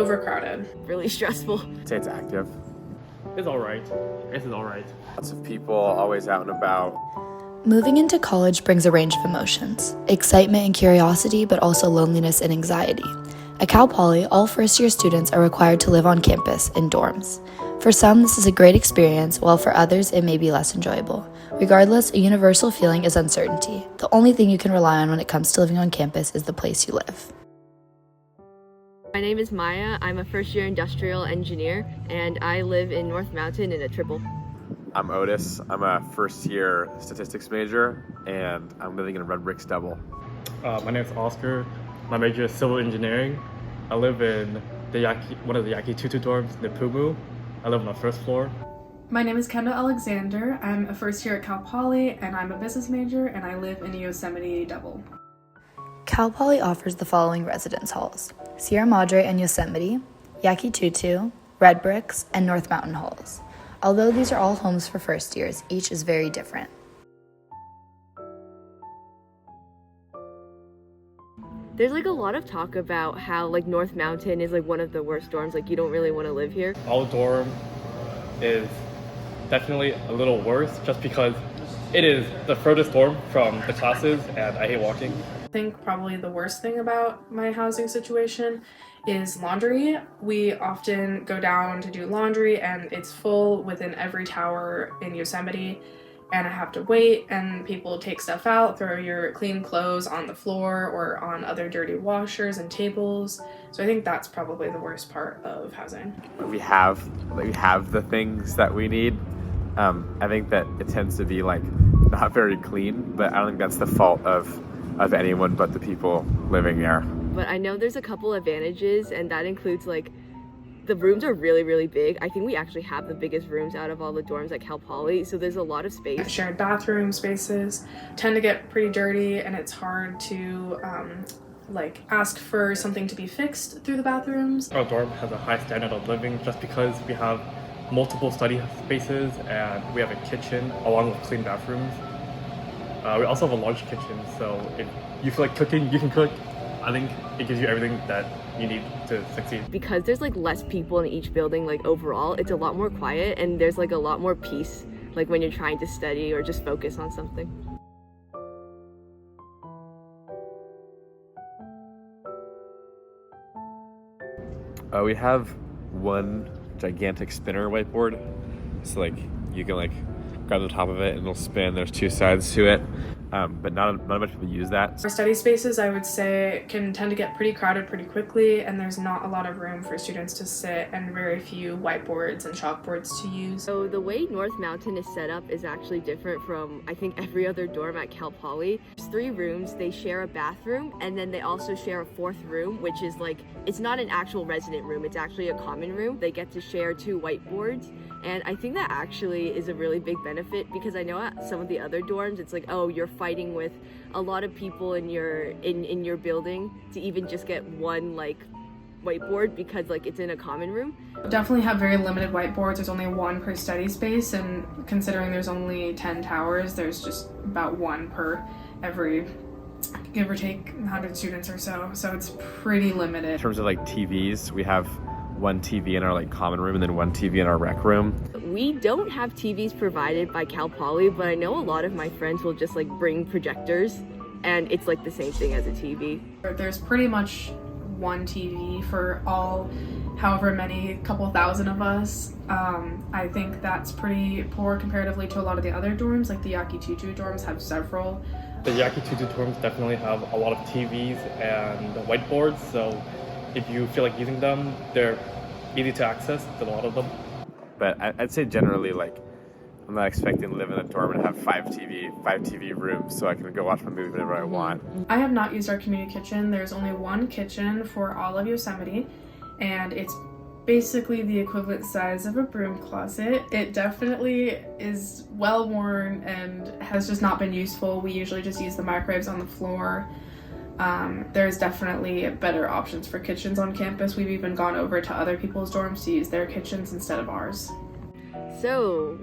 overcrowded. Really stressful. I'd say it's active. It's alright. I guess it's alright. Lots of people always out and about. Moving into college brings a range of emotions, excitement and curiosity, but also loneliness and anxiety. At Cal Poly, all first-year students are required to live on campus in dorms. For some, this is a great experience, while for others, it may be less enjoyable. Regardless, a universal feeling is uncertainty. The only thing you can rely on when it comes to living on campus is the place you live. My name is Maya. I'm a first-year industrial engineer, and I live in North Mountain in a triple. I'm Otis. I'm a first-year statistics major, and I'm living in a Red Bricks double. My name is Oscar. My major is civil engineering. I live in one of the Yaki Tutu dorms in the Pumu. I live on the first floor. My name is Kendall Alexander. I'm a first year at Cal Poly, and I'm a business major, and I live in a Yosemite double. Cal Poly offers the following residence halls: Sierra Madre and Yosemite, Yaki Tutu, Red Bricks, and North Mountain halls. Although these are all homes for first years, each is very different. There's like a lot of talk about how like North Mountain is like one of the worst dorms, like you don't really want to live here. Our dorm is definitely a little worse just because it is the furthest dorm from the classes and I hate walking. I think probably the worst thing about my housing situation is laundry. We often go down to do laundry and it's full within every tower in Yosemite, and I have to wait, and people take stuff out, throw your clean clothes on the floor or on other dirty washers and tables. So I think that's probably the worst part of housing. We have the things that we need. I think that it tends to be like not very clean, but I don't think that's the fault of anyone but the people living there. But I know there's a couple advantages, and that includes like the rooms are really, really big. I think we actually have the biggest rooms out of all the dorms at Cal Poly, so there's a lot of space. Shared bathroom spaces tend to get pretty dirty, and it's hard to ask for something to be fixed through the bathrooms. Our dorm has a high standard of living just because we have multiple study spaces and we have a kitchen along with clean bathrooms. We also have a large kitchen, so if you feel like cooking, you can cook. I think it gives you everything that you need to succeed. Because there's like less people in each building, like overall, it's a lot more quiet, and there's like a lot more peace, like when you're trying to study or just focus on something. We have one gigantic spinner whiteboard, so like you can like grab the top of it and it'll spin. There's two sides to it, but not much people use that. Our study spaces, I would say, can tend to get pretty crowded pretty quickly, and there's not a lot of room for students to sit and very few whiteboards and chalkboards to use. So the way North Mountain is set up is actually different from, I think, every other dorm at Cal Poly. There's 3 rooms, they share a bathroom, and then they also share a 4th room, which is like, it's not an actual resident room, it's actually a common room. They get to share 2 whiteboards, and I think that actually is a really big benefit, because I know at some of the other dorms, it's like, oh, you're fighting with a lot of people in your building to even just get one like whiteboard because like it's in a common room. Definitely have very limited whiteboards. There's only 1 per study space, and considering there's only 10 towers, there's just about 1 per every, give or take, 100 students or so. So it's pretty limited. In terms of like TVs, we have 1 TV in our like common room and then 1 TV in our rec room. We don't have TVs provided by Cal Poly, but I know a lot of my friends will just like bring projectors, and it's like the same thing as a TV. There's pretty much 1 TV for all however many couple thousand of us. I think that's pretty poor comparatively to a lot of the other dorms, like the Yaki Tutu dorms have several. The Yaki Tutu dorms definitely have a lot of TVs and whiteboards, so if you feel like using them, they're easy to access, a lot of them. But I'd say generally, like, I'm not expecting to live in a dorm and have 5 TV rooms so I can go watch my movie whenever I want. I have not used our community kitchen. There's only 1 kitchen for all of Yosemite, and it's basically the equivalent size of a broom closet. It definitely is well worn and has just not been useful. We usually just use the microwaves on the floor. There's definitely better options for kitchens on campus. We've even gone over to other people's dorms to use their kitchens instead of ours. So,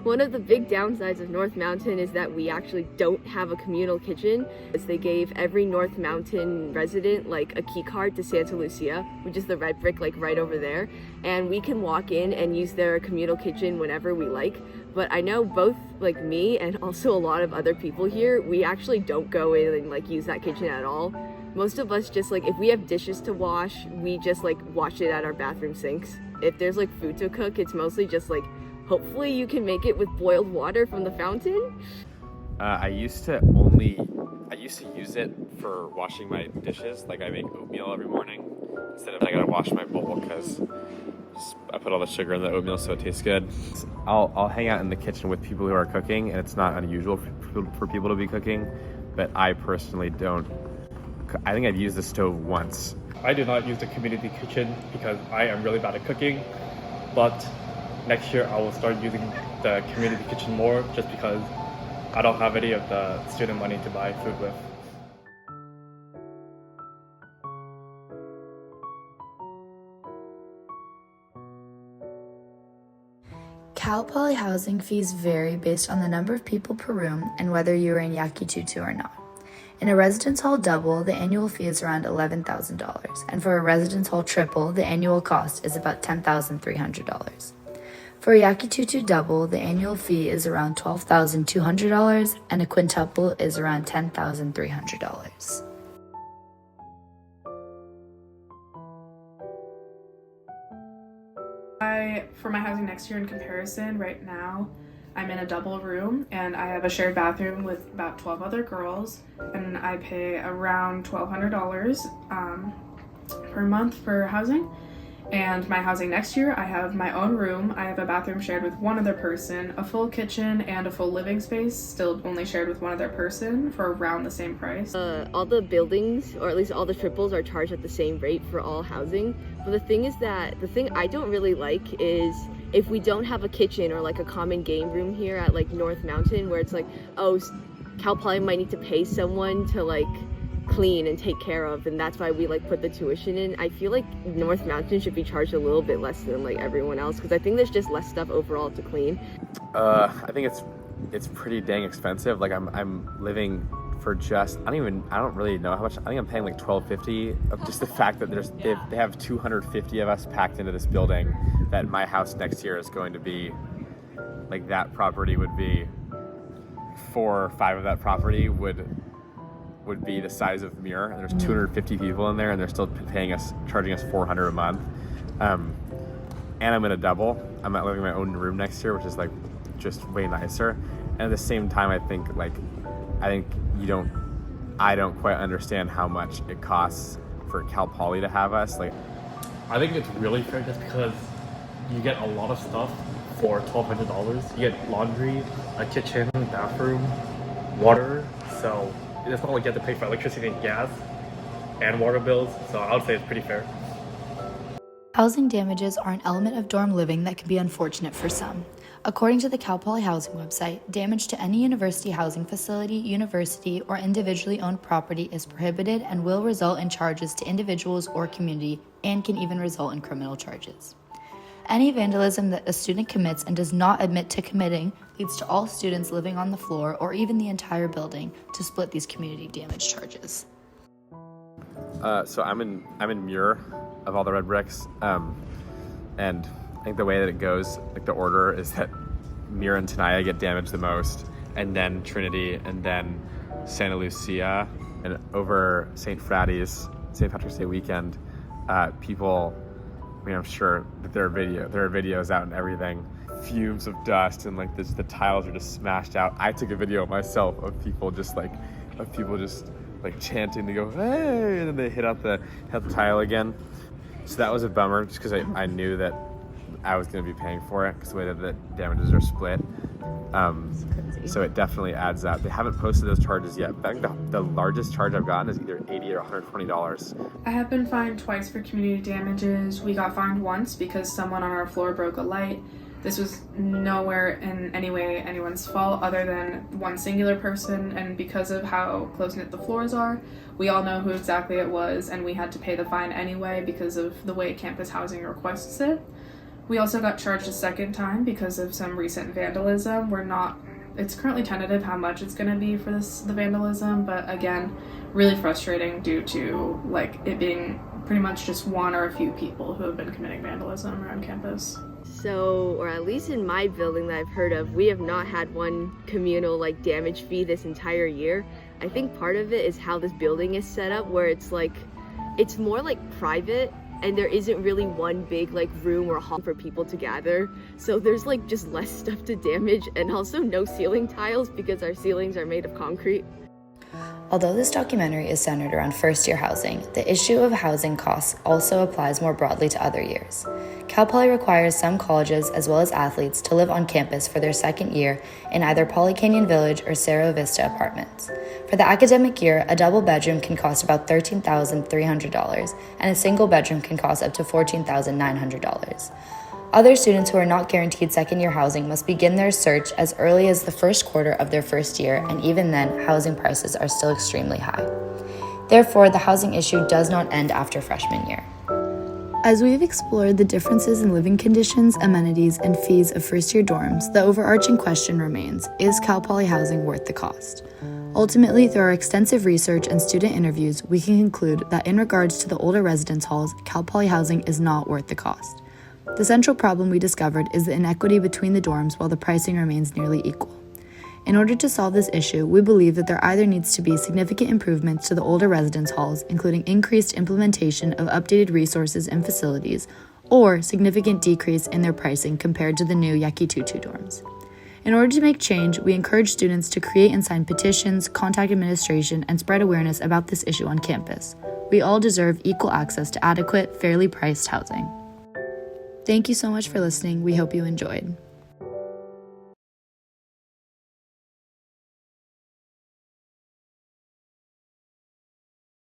one of the big downsides of North Mountain is that we actually don't have a communal kitchen. As they gave every North Mountain resident like a key card to Santa Lucia, which is the red brick like right over there, and we can walk in and use their communal kitchen whenever we like. But I know both like me and also a lot of other people here, we actually don't go in and like use that kitchen at all. Most of us just like, if we have dishes to wash, we just like wash it at our bathroom sinks. If there's like food to cook, it's mostly just like, hopefully you can make it with boiled water from the fountain. I used to use it for washing my dishes. Like I make oatmeal every morning instead of I gotta wash my bowl because I put all the sugar in the oatmeal so it tastes good. I'll hang out in the kitchen with people who are cooking, and it's not unusual for people to be cooking, but I personally don't. I think I've used the stove once. I do not use the community kitchen because I am really bad at cooking, but next year I will start using the community kitchen more just because I don't have any of the student money to buy food with. Cal Poly housing fees vary based on the number of people per room and whether you are in Yakitutu or not. In a residence hall double, the annual fee is around $11,000, and for a residence hall triple, the annual cost is about $10,300. For a Yakitutu double, the annual fee is around $12,200, and a quintuple is around $10,300. For my housing next year in comparison, right now I'm in a double room and I have a shared bathroom with about 12 other girls, and I pay around $1,200 per month for housing. And my housing next year, I have my own room, I have a bathroom shared with one other person, a full kitchen, and a full living space, still only shared with one other person for around the same price. All the buildings, or at least all the triples, are charged at the same rate for all housing. But the thing is that, the thing I don't really like is if we don't have a kitchen or like a common game room here at like North Mountain, where it's like, oh, Cal Poly might need to pay someone to like clean and take care of, and that's why we like put the tuition in. I feel like North Mountain should be charged a little bit less than like everyone else, because I think there's just less stuff overall to clean. I think it's pretty dang expensive. Like I'm living for just I don't really know how much. I think I'm paying like $1,250 of just the fact that they have 250 of us packed into this building. That my house next year is going to be like, that property would be 4 or 5 of that property would be the size of Muir, and there's 250 people in there, and they're still charging us $400 a month. And I'm in a double. I'm not living in my own room next year, which is like just way nicer. And at the same time, I think I don't quite understand how much it costs for Cal Poly to have us. Like, I think it's really fair just because you get a lot of stuff for $1,200. You get laundry, a kitchen, bathroom, water, so it's not like you have to pay for electricity and gas and water bills, so I would say it's pretty fair. Housing damages are an element of dorm living that can be unfortunate for some. According to the Cal Poly housing website, damage to any university housing facility, university, or individually owned property is prohibited and will result in charges to individuals or community, and can even result in criminal charges. Any vandalism that a student commits and does not admit to committing leads to all students living on the floor or even the entire building to split these community damage charges. So I'm in Muir of all the red bricks, and I think the way that it goes, like the order is that Muir and Tenaya get damaged the most, and then Trinity, and then Santa Lucia, and over St. Patrick's Day weekend, people. I mean, I'm sure that there are videos out and everything. Fumes of dust, and like the tiles are just smashed out. I took a video myself of people just chanting to go, hey, and then they hit the tile again. So that was a bummer, just because I knew that I was going to be paying for it, because the way that the damages are split. So it definitely adds up. They haven't posted those charges yet, but I think the largest charge I've gotten is either $80 or $120. I have been fined twice for community damages. We got fined once because someone on our floor broke a light. This was nowhere in any way anyone's fault other than one singular person, and because of how close-knit the floors are, we all know who exactly it was, and we had to pay the fine anyway because of the way campus housing requests it. We also got charged a second time because of some recent vandalism. It's currently tentative how much it's going to be for the vandalism, but again, really frustrating due to like it being pretty much just one or a few people who have been committing vandalism around campus. So, or at least in my building that I've heard of, we have not had one communal like damage fee this entire year. I think part of it is how this building is set up, where it's more like private, and there isn't really one big like room or hall for people to gather. So there's like just less stuff to damage, and also no ceiling tiles because our ceilings are made of concrete. Although this documentary is centered around first-year housing, the issue of housing costs also applies more broadly to other years. Cal Poly requires some colleges as well as athletes to live on campus for their second year in either Poly Canyon Village or Cerro Vista apartments. For the academic year, a double bedroom can cost about $13,300, and a single bedroom can cost up to $14,900. Other students who are not guaranteed second-year housing must begin their search as early as the first quarter of their first year, and even then, housing prices are still extremely high. Therefore, the housing issue does not end after freshman year. As we've explored the differences in living conditions, amenities, and fees of first-year dorms, the overarching question remains, is Cal Poly housing worth the cost? Ultimately, through our extensive research and student interviews, we can conclude that in regards to the older residence halls, Cal Poly housing is not worth the cost. The central problem we discovered is the inequity between the dorms while the pricing remains nearly equal. In order to solve this issue, we believe that there either needs to be significant improvements to the older residence halls, including increased implementation of updated resources and facilities, or significant decrease in their pricing compared to the new Yakitutu dorms. In order to make change, we encourage students to create and sign petitions, contact administration, and spread awareness about this issue on campus. We all deserve equal access to adequate, fairly priced housing. Thank you so much for listening. We hope you enjoyed.